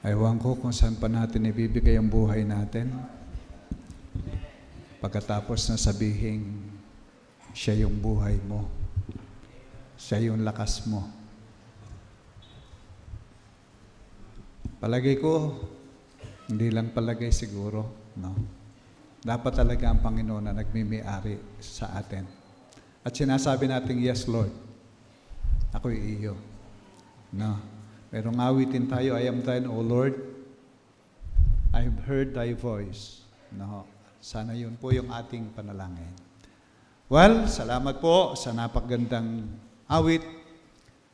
Ewan ko kung saan pa natin ibibigay ang buhay natin. Pagkatapos na sabihin, siya yung buhay mo. Siya yung lakas mo. Palagay ko, hindi lang palagay siguro, no? Dapat talaga ang Panginoon na nagmimi-ari sa atin. At sinasabi natin, yes Lord, ako'y iyo. No? Merong awitin tayo, I am thine, O Lord. I've heard thy voice. No? Sana yun po yung ating panalangin. Well, salamat po sa napakagandang awit.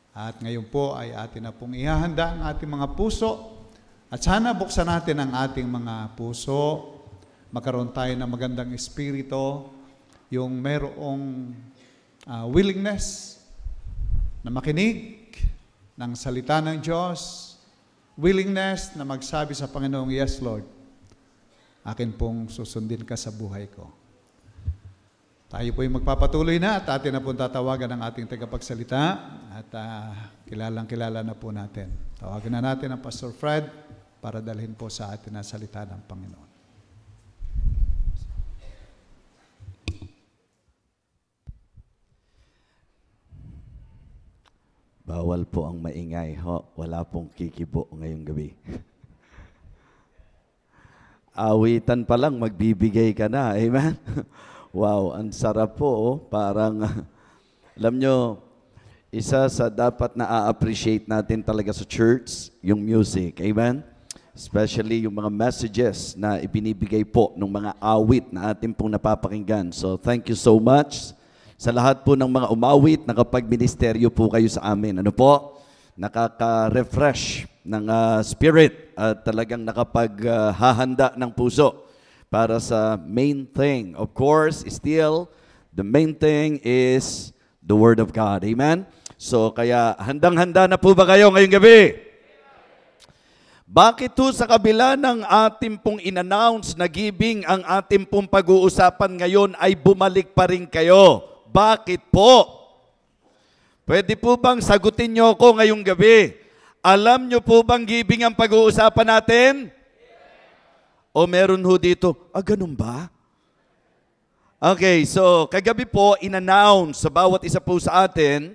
At ngayon po ay atin na pong ihahanda ang ating mga puso. At sana buksan natin ang ating mga puso. Magkaroon tayo ng magandang espiritu. Yung merong willingness na makinig ng salita ng Diyos. Willingness na magsabi sa Panginoong, yes Lord, akin pong susundin ka sa buhay ko. Tayo po yung magpapatuloy na at atin na pong tatawagan ang ating tagapagsalita at kilalang-kilala na po natin. Tawagan na natin ang Pastor Fred para dalhin po sa atin ang salita ng Panginoon. Bawal po ang maingay, ho. Wala pong kikibo ngayong gabi. Awitan pa lang, magbibigay ka na. Amen? Wow, ang sarap po. Oh. Parang, alam nyo, isa sa dapat na a-appreciate natin talaga sa church, yung music. Amen? Especially yung mga messages na ibinibigay po ng mga awit na atin pong napapakinggan. So, thank you so much. Sa lahat po ng mga umawit, nakapag-ministeryo po kayo sa amin. Ano po? Nakaka-refresh ng spirit at talagang nakapag-hahanda ng puso para sa main thing. Of course, still, the main thing is the Word of God. Amen? So, kaya handang-handa na po ba kayo ngayong gabi? Bakit po sa kabila ng ating pong in-announce na giving ang ating pong pag-uusapan ngayon ay bumalik pa rin kayo? Bakit po? Pwede po bang sagutin nyo ako ngayong gabi? Alam nyo po bang giving ang pag-uusapan natin? O meron ho dito, ganun ba? Okay, so kagabi po in-announce sa bawat isa po sa atin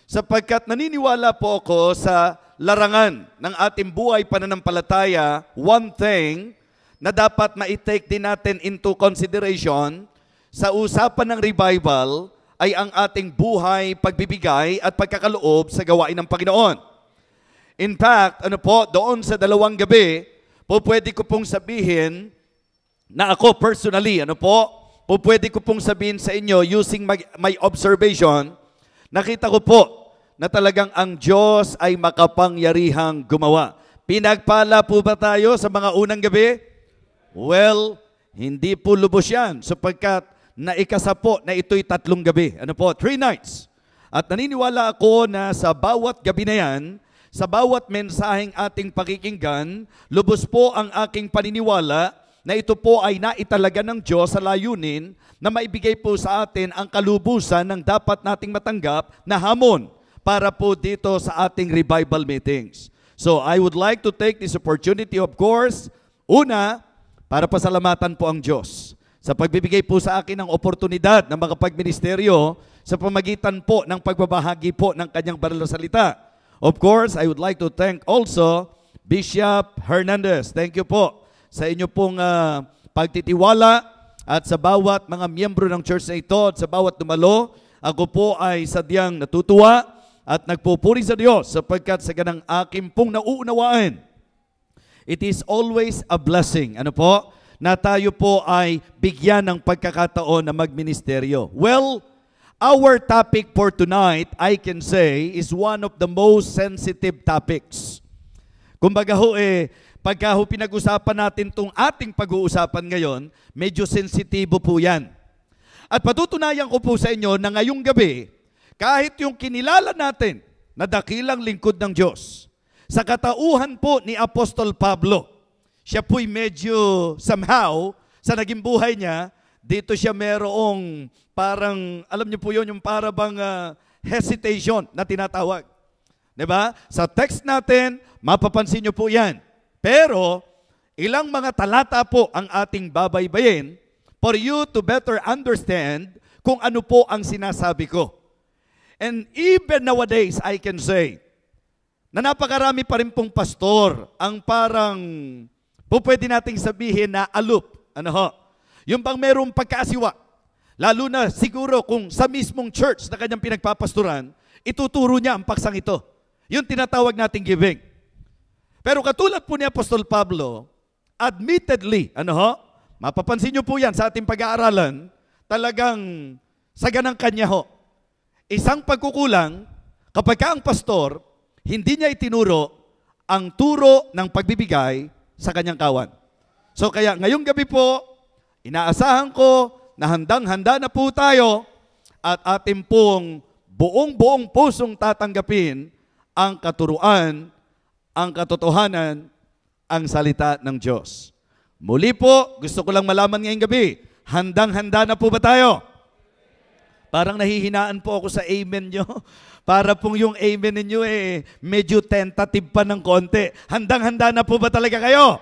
sapagkat naniniwala po ako sa larangan ng ating buhay pananampalataya, one thing na dapat ma-take din natin into consideration sa usapan ng revival ay ang ating buhay, pagbibigay at pagkakaloob sa gawain ng Panginoon. In fact, doon sa dalawang gabi, pwede ko pong sabihin na ako personally, pwede ko pong sabihin sa inyo using my observation, nakita ko po na talagang ang Diyos ay makapangyarihang gumawa. Pinagpala po ba tayo sa mga unang gabi? Well, hindi po lubos yan sapagkat naikasa po na ito'y 3 gabi. 3 nights. At naniniwala ako na sa bawat gabi na yan, sa bawat mensaheng ating pakikinggan, lubos po ang aking paniniwala na ito po ay naitalaga ng Diyos sa layunin na maibigay po sa atin ang kalubusan ng dapat nating matanggap na hamon para po dito sa ating revival meetings. So I would like to take this opportunity, of course, una, para pasalamatan po ang Diyos sa pagbibigay po sa akin ng oportunidad na makapagministeryo sa pamagitan po ng pagbabahagi po ng kanyang banal na salita. Of course, I would like to thank also Bishop Hernandez. Thank you po sa inyo pong pagtitiwala at sa bawat mga miyembro ng church na ito at sa bawat dumalo. Ako po ay sadyang natutuwa at nagpupuri sa Diyos sapagkat sa ganang aking pong nauunawaan. It is always a blessing. Na tayo po ay bigyan ng pagkakataon na magministeryo. Well, our topic for tonight, I can say, is one of the most sensitive topics. Kumbaga pagka pinag-usapan natin itong ating pag-uusapan ngayon, medyo sensitibo po yan. At patutunayan ko po sa inyo na ngayong gabi, kahit yung kinilala natin na dakilang lingkod ng Diyos, sa katauhan po ni Apostol Pablo, siya po'y medyo somehow, sa naging buhay niya, dito siya merong parang, alam niyo po yun, yung parang hesitation na tinatawag. Diba? Sa text natin, mapapansin niyo po yan. Pero, ilang mga talata po ang ating babaybayin for you to better understand kung ano po ang sinasabi ko. And even nowadays, I can say, na napakarami pa rin pong pastor ang parang pwede nating sabihin na aloof. Ano ho? Yung bang merong pagkaasiwa. Lalo na siguro kung sa mismong church na kanyang pinagpapastoran, ituturo niya ang paksang ito. Yung tinatawag nating giving. Pero katulad po ni Apostol Pablo, admittedly, ano ho? Mapapansin niyo po yan sa ating pag-aaralan, talagang sa ganang kanya ho. Isang pagkukulang, kapag ka ang pastor, hindi niya itinuro ang turo ng pagbibigay sa kanyang kawan. So kaya ngayong gabi po, inaasahan ko na handang-handa na po tayo at ating pong buong pusong tatanggapin ang katuruan, ang katotohanan, ang salita ng Diyos. Muli po, gusto ko lang malaman ngayong gabi, handang-handa na po ba tayo? Parang nahihinaan po ako sa amen nyo. Para pong yung amen ninyo medyo tentative pa ng konti. Handang-handa na po ba talaga kayo?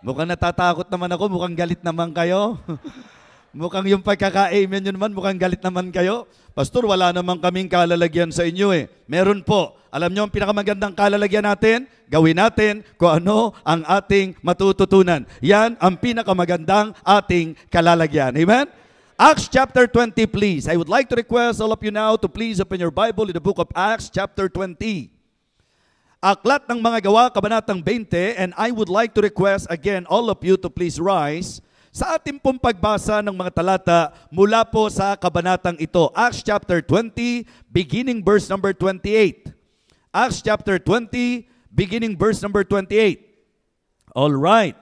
Mukhang natatakot naman ako, mukhang galit naman kayo. Mukhang yung pagkaka-amen nyo naman, mukhang galit naman kayo. Pastor, wala naman kaming kalalagyan sa inyo Meron po. Alam nyo ang pinakamagandang kalalagyan natin? Gawin natin kung ano ang ating matututunan. Yan ang pinakamagandang ating kalalagyan. Amen? Acts chapter 20, please. I would like to request all of you now to please open your Bible in the book of Acts chapter 20. Aklat ng mga gawa, kabanatang 20, and I would like to request again all of you to please rise sa ating pong pagbasa ng mga talata mula po sa kabanatang ito. Acts chapter 20, beginning verse number 28. Acts chapter 20, beginning verse number 28. All right.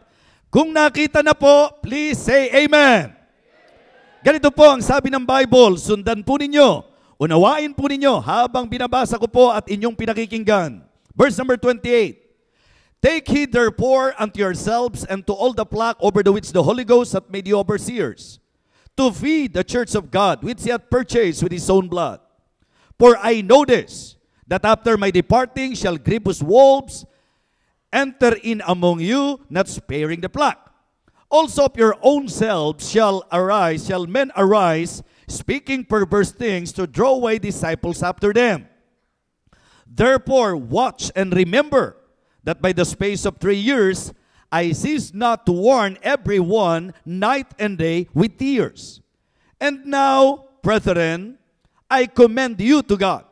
Kung nakita na po, please say amen. Ganito po ang sabi ng Bible, sundan po ninyo, unawain po ninyo habang binabasa ko po at inyong pinakikinggan. Verse number 28. Take heed therefore unto yourselves and to all the flock over the which the Holy Ghost hath made you overseers, to feed the church of God, which he hath purchased with his own blood. For I know this, that after my departing shall grievous wolves enter in among you, not sparing the flock. Also of your own selves shall men arise, speaking perverse things to draw away disciples after them. Therefore watch and remember that by the space of 3 years I cease not to warn everyone night and day with tears. And now, brethren, I commend you to God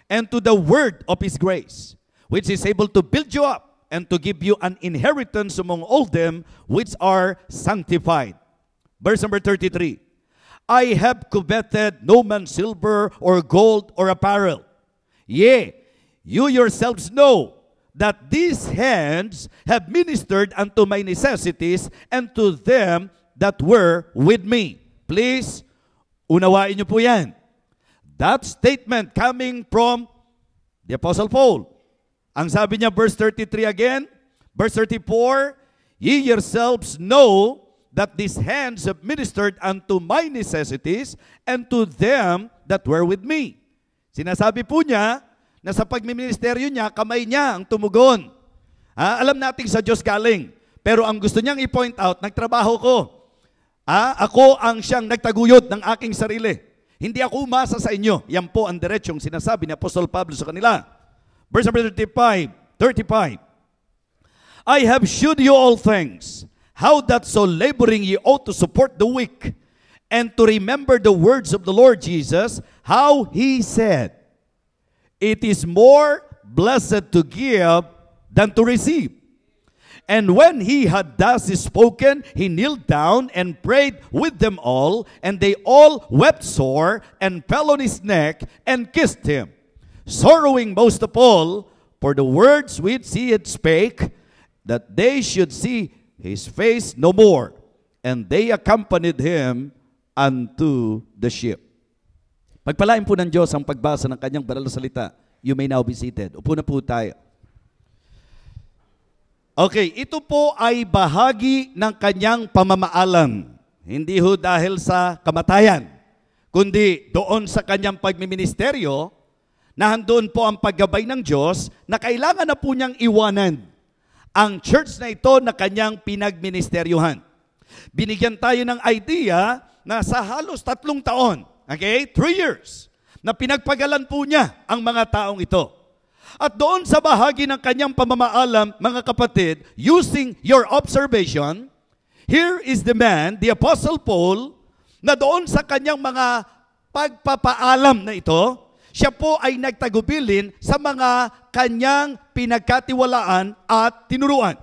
and to the word of his grace, which is able to build you up and to give you an inheritance among all them which are sanctified. Verse number 33. I have coveted no man's silver or gold or apparel. Yea, you yourselves know that these hands have ministered unto my necessities and to them that were with me. Please, unawain niyo po yan. That statement coming from the Apostle Paul. Ang sabi niya, verse 33 again, verse 34, ye yourselves know that these hands have ministered unto my necessities and to them that were with me. Sinasabi po niya na sa pagmiministeryo niya, kamay niya ang tumugon. Alam natin sa Diyos galing. Pero ang gusto niyang i-point out, nagtrabaho ko. Ako ang siyang nagtaguyod ng aking sarili. Hindi ako umasa sa inyo. Yan po ang diretsyong sinasabi ni Apostol Pablo sa kanila. Verse number 35. I have shewed you all things, how that so laboring ye ought to support the weak, and to remember the words of the Lord Jesus, how he said, it is more blessed to give than to receive. And when he had thus spoken, he kneeled down and prayed with them all, and they all wept sore, and fell on his neck, and kissed him, sorrowing most of all for the words which he had spake, that they should see his face no more. And they accompanied him unto the ship. Pagpalain po ng Diyos ang pagbasa ng kanyang banal na salita. You may now be seated. Upo na po tayo. Okay, ito po ay bahagi ng kanyang pamamaalam. Hindi ho dahil sa kamatayan, kundi doon sa kanyang pagmiministeryo, na handun po ang paggabay ng Diyos na kailangan na po niyang iwanan ang church na ito na kanyang pinagministeryuhan. Binigyan tayo ng idea na sa halos 3 taon, okay, 3 years, na pinagpagalan po niya ang mga taong ito. At doon sa bahagi ng kanyang pamamaalam, mga kapatid, using your observation, here is the man, the Apostle Paul, na doon sa kanyang mga pagpapaalam na ito, siya po ay nagtagubilin sa mga kanyang pinagkatiwalaan at tinuruan.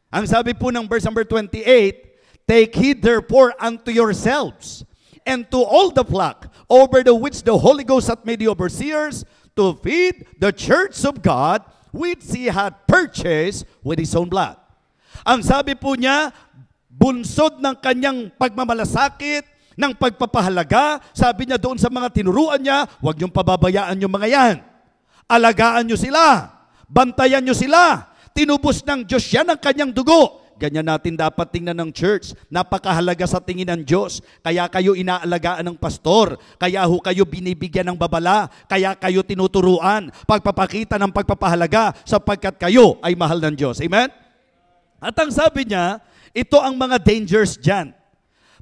Ang sabi po ng verse number 28, take heed therefore unto yourselves and to all the flock over the which the Holy Ghost hath made you overseers to feed the church of God which he had purchased with his own blood. Ang sabi po niya, bunsod ng kanyang pagmamalasakit, ng pagpapahalaga, sabi niya doon sa mga tinuruan niya, huwag niyong pababayaan yung mga yan. Alagaan niyo sila. Bantayan niyo sila. Tinubos ng Diyos yan ang kanyang dugo. Ganyan natin dapat tingnan ng church. Napakahalaga sa tingin ng Diyos. Kaya kayo inaalagaan ng pastor. Kaya ho kayo binibigyan ng babala. Kaya kayo tinuturuan. Pagpapakita ng pagpapahalaga sapagkat kayo ay mahal ng Diyos. Amen? At ang sabi niya, ito ang mga dangers dyan.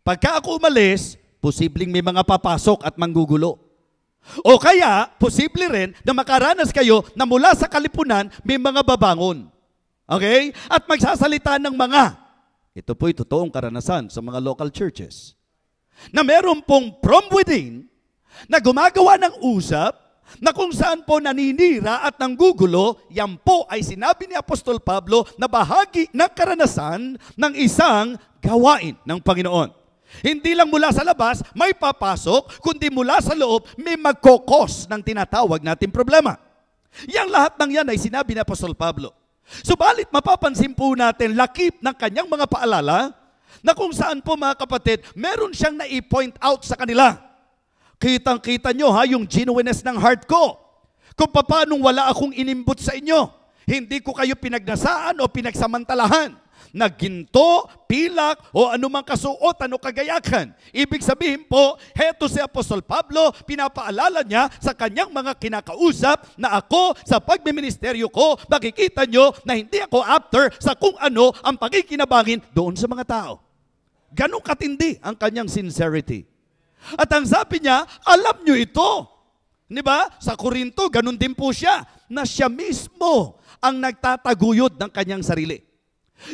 Pagka ako umalis, posibleng may mga papasok at manggugulo. O kaya, posible rin na makaranas kayo na mula sa kalipunan, may mga babangon. Okay? At magsasalita ng mga. Ito po'y totoong karanasan sa mga local churches. Na meron pong from within, na gumagawa ng usap, na kung saan po naninira at nanggugulo, yan po ay sinabi ni Apostol Pablo na bahagi ng karanasan ng isang gawain ng Panginoon. Hindi lang mula sa labas, may papasok, kundi mula sa loob, may magkokos ng tinatawag nating problema. Yang lahat ng yan ay sinabi ni Apostol Pablo. Subalit mapapansin po natin lakip ng kanyang mga paalala na kung saan po mga kapatid, meron siyang na-point out sa kanila. Kitang-kita nyo ha, yung genuineness ng heart ko. Kung paano wala akong inimbot sa inyo. Hindi ko kayo pinagnasaan o pinagsamantalahan na ginto, pilak, o anumang kasuotan o kagayakan. Ibig sabihin po, heto si Apostol Pablo, pinapaalala niya sa kanyang mga kinakausap na ako sa pagmiministeryo ko, makikita nyo na hindi ako after sa kung ano ang pakikinabangin doon sa mga tao. Ganun katindi ang kanyang sincerity. At ang sabi niya, alam nyo ito. Diba? Sa Korinto, ganun din po siya, na siya mismo ang nagtataguyod ng kanyang sarili.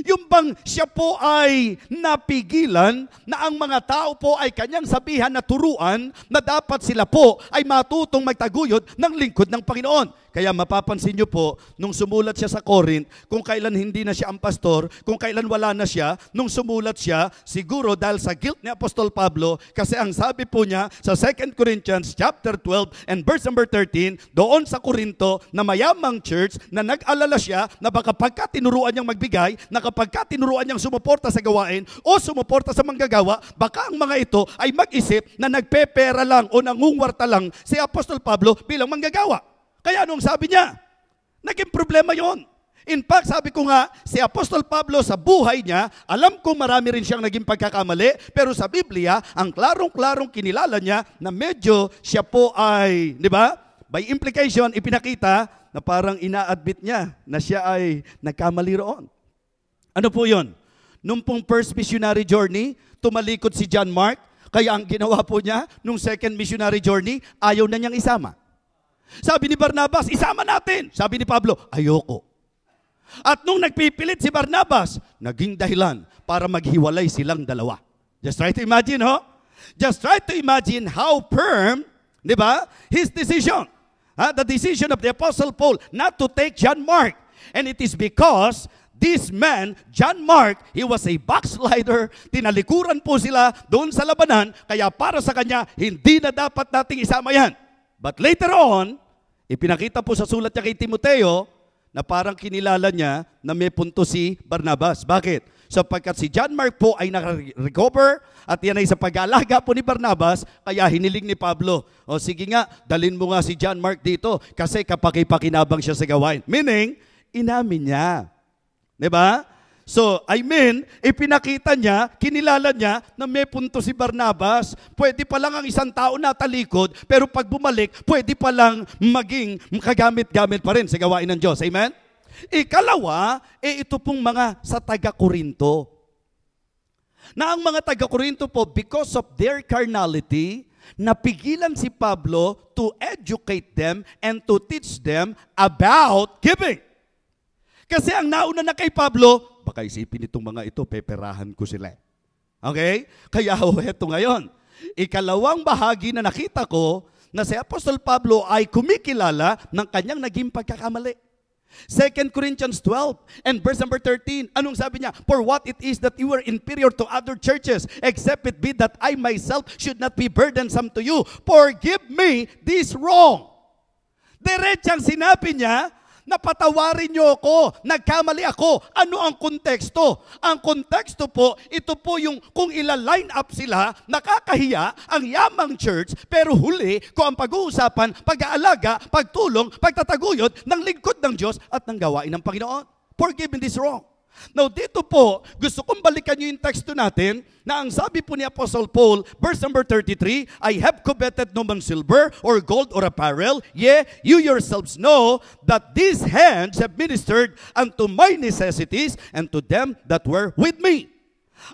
Yung bang siya po ay napigilan na ang mga tao po ay kanyang sabihan na turuan na dapat sila po ay matutong magtaguyod ng lingkod ng Panginoon. Kaya mapapansin nyo po, nung sumulat siya sa Corinth, kung kailan hindi na siya ang pastor, kung kailan wala na siya, nung sumulat siya, siguro dahil sa guilt ni Apostol Pablo, kasi ang sabi po niya sa 2 Corinthians chapter 12 and verse number 13, doon sa Corinto na mayamang church na nag-alala siya na baka pagka tinuruan niyang magbigay, na kapag tinuruan niyang sumuporta sa gawain o sumuporta sa manggagawa, baka ang mga ito ay mag-isip na nagpepera lang o nangungwarta lang si Apostol Pablo bilang manggagawa. Kaya anong sabi niya? Naging problema yon. In fact, sabi ko nga, si Apostol Pablo sa buhay niya, alam ko marami rin siyang naging pagkakamali, pero sa Biblia, ang klarong-klarong kinilala niya na medyo siya po ay, di ba? By implication, ipinakita na parang ina-admit niya na siya ay nagkamali roon. Ano po yon? Nung pong first missionary journey, tumalikod si John Mark, kaya ang ginawa po niya, nung second missionary journey, ayaw na niyang isama. Sabi ni Barnabas, isama natin. Sabi ni Pablo, ayoko. At nung nagpipilit si Barnabas, naging dahilan para maghiwalay silang dalawa. Just try to imagine, ho? Just try to imagine how firm, di ba, his decision. The decision of the Apostle Paul not to take John Mark. And it is because this man, John Mark, he was a backslider. Tinalikuran po sila doon sa labanan, kaya para sa kanya, hindi na dapat nating isama yan. But later on, ipinakita po sa sulat niya kay Timoteo na parang kinilala niya na may punto si Barnabas. Bakit? Sapagkat si John Mark po ay naka-recover at yan ay sa pag-aalaga po ni Barnabas, kaya hiniling ni Pablo, o sige nga, dalin mo nga si John Mark dito kasi kapakipakinabang siya sa gawain. Meaning, inamin niya. Diba? So, ipinakita niya, kinilala niya na may punto si Barnabas. Pwede pa lang ang isang tao na talikod, pero pag bumalik, pwede pa lang maging kagamit-gamit pa rin sa gawain ng Diyos. Amen? Ikalawa, ito pong mga sa taga-Korinto. Na ang mga taga-Korinto po, because of their carnality, napigilan si Pablo to educate them and to teach them about giving. Kasi ang nauna na kay Pablo, baka isipin itong mga ito, peperahan ko sila. Okay? Kaya heto ngayon. Ikalawang bahagi na nakita ko na si Apostol Pablo ay kumikilala ng kanyang naging pagkakamali. 2 Corinthians 12 and verse number 13. Anong sabi niya? For what it is that you are inferior to other churches, except it be that I myself should not be burdensome to you. Forgive me this wrong. Diretsang sinabi niya, na patawarin niyo ako, nagkamali ako. Ano ang konteksto? Ang konteksto po, ito po yung kung ila-line up sila, nakakahiya ang yamang church, pero huli ko ang pag-uusapan, pag-aalaga, pagtulong, pagtataguyod ng lingkod ng Diyos at ng gawain ng Panginoon. Forgive me this wrong. Now dito po, gusto kong balikan nyo yung teksto natin na ang sabi po ni Apostle Paul, verse number 33, I have coveted no man's silver or gold or apparel, yea, you yourselves know that these hands have ministered unto my necessities and to them that were with me.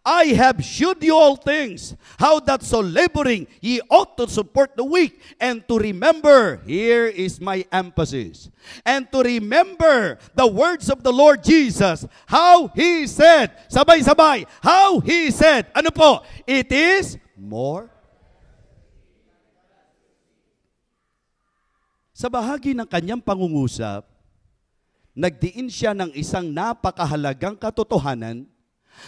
I have shewed you all things, how that so laboring ye ought to support the weak, and to remember, here is my emphasis, and to remember the words of the Lord Jesus, how He said, sabay-sabay, how He said, ano po? It is more. Sa bahagi ng kanyang pangungusap, nagdiin siya ng isang napakahalagang katotohanan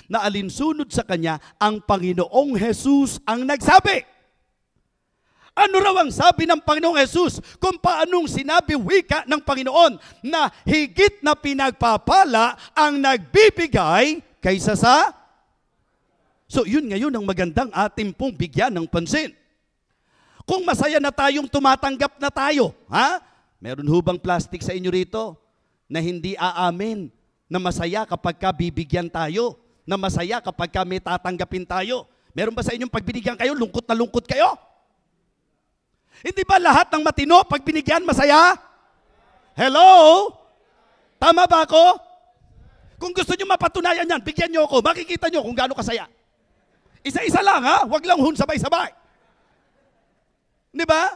na alinsunod sa kanya ang Panginoong Jesus ang nagsabi. Ano raw ang sabi ng Panginoong Jesus kung paanong sinabi wika ng Panginoon na higit na pinagpapala ang nagbibigay kaysa sa... So yun ngayon ang magandang ating pong bigyan ng pansin. Kung masaya na tayong tumatanggap na tayo, ha? Meron hubang plastic sa inyo rito na hindi aamin na masaya kapag ka bibigyan tayo, na masaya kapag ka may tatanggapin tayo. Meron ba sa inyong pag binigyan kayo, lungkot na lungkot kayo? Hindi ba lahat ng matino pag binigyan masaya? Hello? Tama ba ako? Kung gusto nyo mapatunayan yan, bigyan nyo ako, makikita nyo kung gaano kasaya. Isa-isa lang ha, wag lang sabay-sabay. Di ba?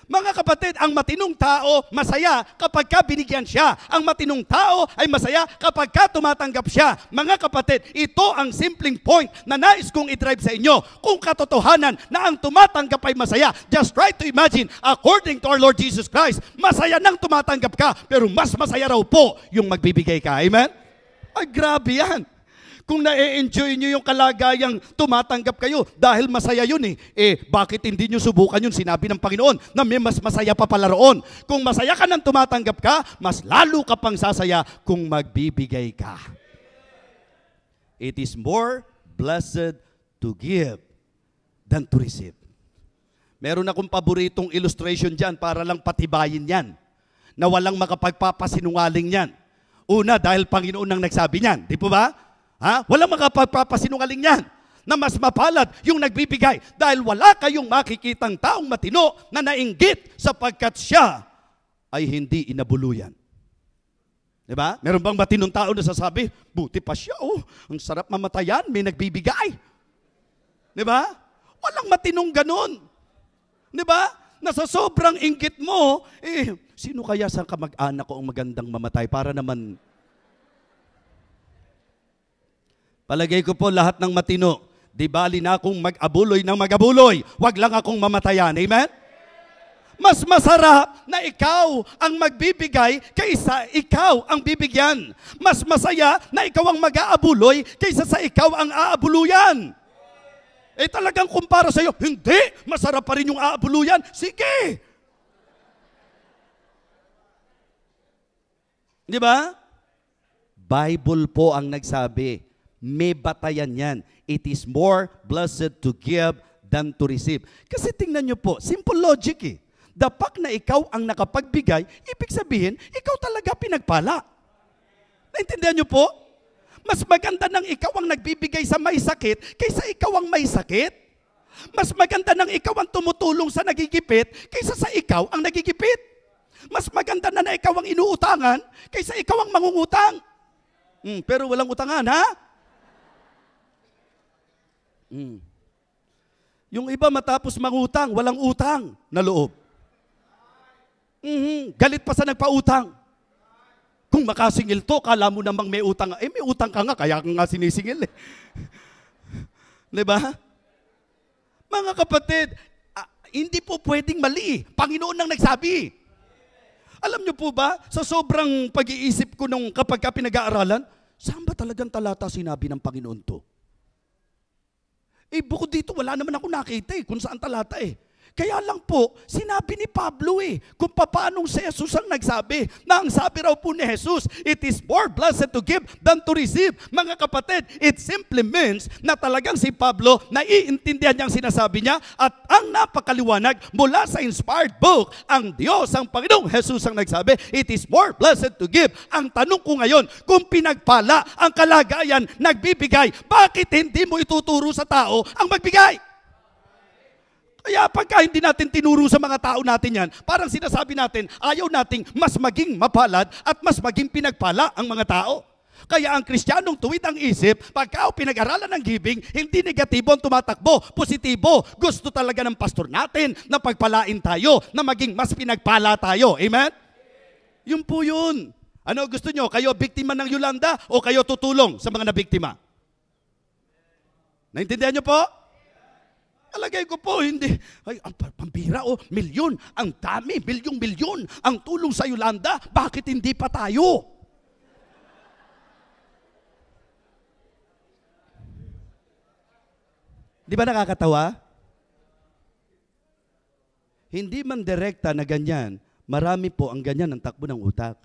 Mga kapatid, ang matinong tao masaya kapag ka binigyan siya. Ang matinong tao ay masaya kapag ka tumatanggap siya. Mga kapatid, ito ang simpleng point na nais kong i-drive sa inyo. Kung katotohanan na ang tumatanggap ay masaya, just try to imagine, according to our Lord Jesus Christ, masaya nang tumatanggap ka, pero mas masaya raw po yung magbibigay ka. Amen? Ay, grabe yan. Kung na-enjoy nyo yung kalagayang tumatanggap kayo dahil masaya yun bakit hindi nyo subukan yun? Sinabi ng Panginoon na may mas masaya pa pala roon. Kung masaya ka nang tumatanggap ka, mas lalo ka pang sasaya kung magbibigay ka. It is more blessed to give than to receive. Meron akong paboritong illustration dyan para lang patibayin yan, na walang makapagpapasinungaling yan. Una, dahil Panginoon ang nagsabi niyan. Di po ba? Walang makapagpapasinungaling yan na mas mapalad yung nagbibigay dahil wala kayong makikitang taong matino na nainggit sapagkat siya ay hindi inabuluyan. Diba? Meron bang matinong tao na sasabi, buti pa siya, ang sarap mamatayan, may nagbibigay. Diba? Walang matinong ganun. Diba? Na sa sobrang inggit mo, sino kaya sa kamag-anak ko ang magandang mamatay para naman... Palagay ko po lahat ng matino, di bali na akong mag-abuloy ng mag-abuloy, wag lang akong mamatayan. Amen? Mas masarap na ikaw ang magbibigay kaysa ikaw ang bibigyan. Mas masaya na ikaw ang mag-aabuloy kaysa sa ikaw ang aabuluyan. Talagang kumpara sa'yo, hindi, masarap pa rin yung aabuluyan. Sige! Di ba? Bible po ang nagsabi, may batayan yan. It is more blessed to give than to receive. Kasi tingnan nyo po, simple logic Dapat na ikaw ang nakapagbigay, ibig sabihin, ikaw talaga pinagpala. Naintindihan nyo po? Mas maganda nang ikaw ang nagbibigay sa may sakit kaysa ikaw ang may sakit. Mas maganda nang ikaw ang tumutulong sa nagigipit kaysa sa ikaw ang nagigipit. Mas maganda na ikaw ang inuutangan kaysa ikaw ang mangungutang. Pero walang utangan, ha? Yung iba matapos mangutang, walang utang na loob. Galit pa sa nagpautang. Kung makasingil to, kala mo namang may utang. May utang ka nga, kaya ka nga sinisingil. Diba? Mga kapatid, hindi po pwedeng mali. Panginoon nang nagsabi. Alam niyo po ba, sa sobrang pag-iisip ko nung kapag pinag-aaralan, saan ba talagang talata sinabi ng Panginoon to? Bukod dito, wala naman ako nakita kung saan talata Kaya lang po, sinabi ni Pablo kung paanong si Jesus ang nagsabi, na ang sabi raw po ni Jesus, it is more blessed to give than to receive. Mga kapatid, it simply means na talagang si Pablo, naiintindihan niya ang sinasabi niya, at ang napakaliwanag mula sa inspired book, ang Diyos, ang Panginoong Jesus ang nagsabi, it is more blessed to give. Ang tanong ko ngayon, kung pinagpala ang kalagayan, nagbibigay, bakit hindi mo ituturo sa tao ang magbigay? Kaya pagka hindi natin tinuro sa mga tao natin yan, parang sinasabi natin, ayaw nating mas maging mapalad at mas maging pinagpala ang mga tao. Kaya ang Kristiyanong tuwid ang isip, pagka pinag-aralan ng giving, hindi negatibo ang tumatakbo, positibo. Gusto talaga ng pastor natin na pagpalain tayo, na maging mas pinagpala tayo. Amen? Yun po yun. Ano gusto nyo? Kayo biktima ng Yolanda o kayo tutulong sa mga nabiktima? Naintindihan nyo po? Alagay ko po, hindi. Ay, ang pambira, milyon. Ang dami, milyong-milyon. Ang tulong sa Yolanda, bakit hindi pa tayo? Di ba nakakatawa? Hindi man direkta na ganyan, marami po ang ganyan ang takbo ng utak.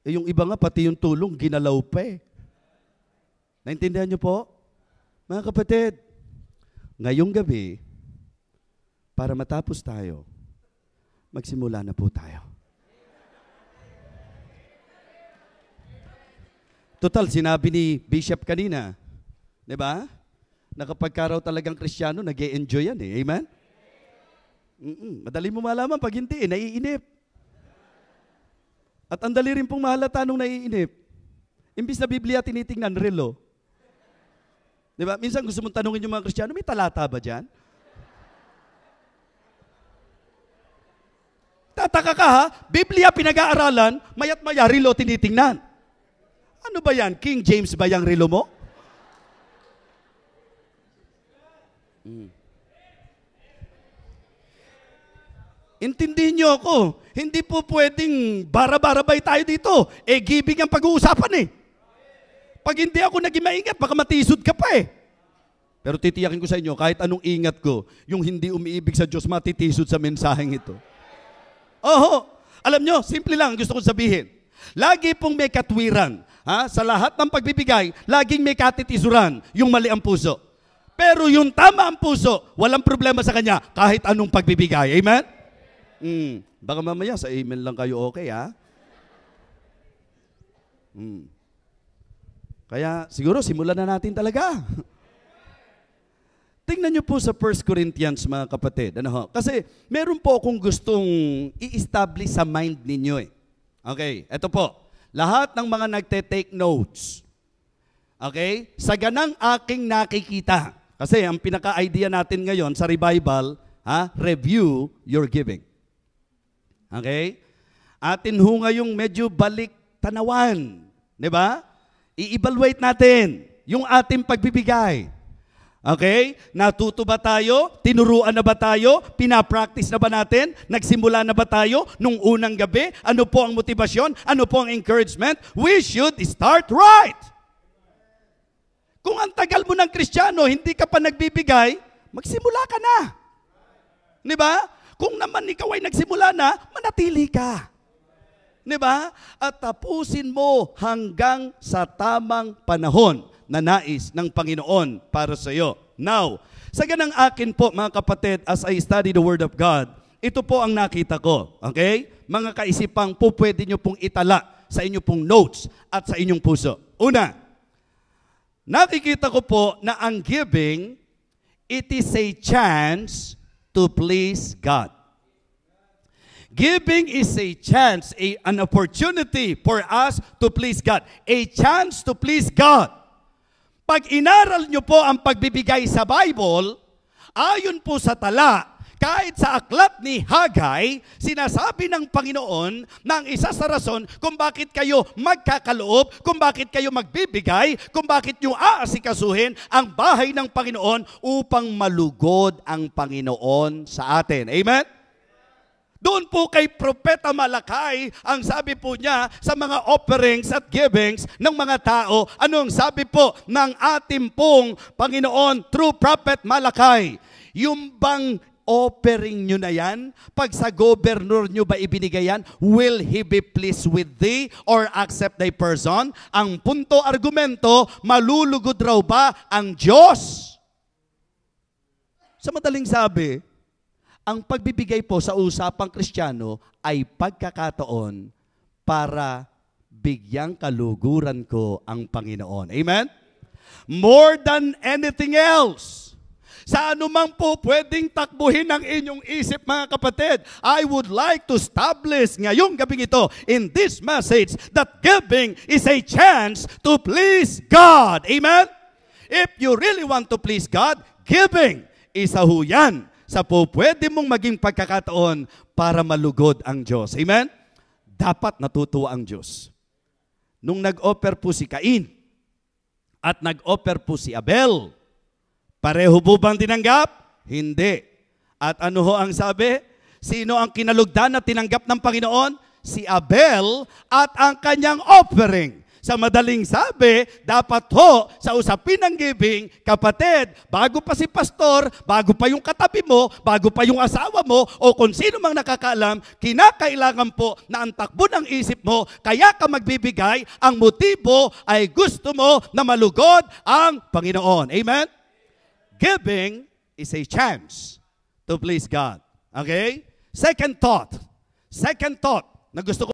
Yung iba nga, pati yung tulong, ginalaw pa Naintindihan niyo po? Mga kapatid, ngayong gabi, para matapos tayo, magsimula na po tayo. Total, sinabi ni Bishop kanina, di ba? Na kapag ka raw talagang Kristiyano, nag-e-enjoy yan Amen? Madali mo malaman pag hindi, naiinip. At ang dali rin pong mahalata nung naiinip. Imbis na Biblia, tinitingnan relo. Di ba? Minsan gusto mong tanungin yung mga Kristiyano, may talata ba dyan? Tataka ka ha? Biblia pinag-aaralan, mayat maya, relo tinitingnan. Ano ba yan? King James ba yung relo mo? Intindihin niyo ako, hindi po pwedeng bara-barabay tayo dito. Giving ang pag-uusapan Pag hindi ako naging maingat, baka matisod ka pa Pero titiyakin ko sa inyo, kahit anong ingat ko, yung hindi umiibig sa Diyos, matitisod sa mensaheng ito. Alam nyo, simple lang gusto kong sabihin. Lagi pong may katwiran. Sa lahat ng pagbibigay, laging may katitisuran, yung mali ang puso. Pero yung tama ang puso, walang problema sa kanya, kahit anong pagbibigay. Amen? Baka mamaya sa amen lang kayo okay, Kaya siguro simulan na natin talaga. Tingnan niyo po sa 1 Corinthians, mga kapatid. Kasi meron po akong gustong i-establish sa mind ninyo Okay, eto po. Lahat ng mga nagte-take notes. Okay? Sa ganang aking nakikita. Kasi ang pinaka-idea natin ngayon sa revival, review your giving. Okay? Atin ho ngayong medyo balik tanawan. Diba? I-evaluate natin yung ating pagbibigay. Okay? Natuto ba tayo? Tinuruan na ba tayo? Pinapractice na ba natin? Nagsimula na ba tayo nung unang gabi? Ano po ang motivasyon? Ano po ang encouragement? We should start right. Kung ang tagal mo ng Kristiyano, hindi ka pa nagbibigay, magsimula ka na. Di ba? Kung naman ikaw ay nagsimula na, manatili ka. Di ba? At tapusin mo hanggang sa tamang panahon na nais ng Panginoon para sa iyo. Now, sa ganang akin po, mga kapatid, as I study the Word of God, ito po ang nakita ko. Okay? Mga kaisipang po pwede nyo pong itala sa inyong pong notes at sa inyong puso. Una, nakikita ko po na ang giving, it is a chance to please God. Giving is a chance, an opportunity for us to please God. A chance to please God. Pag inaral nyo po ang pagbibigay sa Bible, ayon po sa tala, kahit sa aklat ni Hagay, sinasabi ng Panginoon na ang isa sa rason kung bakit kayo magkakaloob, kung bakit kayo magbibigay, kung bakit nyo aasikasuhin ang bahay ng Panginoon upang malugod ang Panginoon sa atin. Amen? Doon po kay Propeta Malakay, ang sabi po niya sa mga offerings at givings ng mga tao, anong sabi po ng ating pong Panginoon through Prophet Malakay? Yung bang offering nyo na yan, pag sa gobernur nyo ba ibinigay yan, will he be pleased with thee or accept thy person? Ang punto argumento, malulugod raw ba ang Diyos? Sa madaling sabi, ang pagbibigay po sa usapang Kristiyano ay pagkakataon para bigyang kaluguran ko ang Panginoon. Amen? More than anything else. Sa anumang po pwedeng takbuhin ng inyong isip, mga kapatid, I would like to establish ngayong gabing ito in this message that giving is a chance to please God. Amen? If you really want to please God, giving is a huyan sa po pwede mong maging pagkakataon para malugod ang Diyos. Amen? Dapat natutuwa ang Diyos. Nung nag-offer po si Cain at nag-offer po si Abel, pareho po bang tinanggap? Hindi. At ano ho ang sabi? Sino ang kinalugdan na tinanggap ng Panginoon? Si Abel at ang kanyang offering. Sa madaling sabi, dapat ho, sa usapin ng giving, kapatid, bago pa si pastor, bago pa yung katabi mo, bago pa yung asawa mo, o kung sino mang nakakaalam, kinakailangan po na ang takbo ng isip mo, kaya ka magbibigay, ang motibo ay gusto mo na malugod ang Panginoon. Amen? Giving is a chance to please God. Okay? Second thought na gusto ko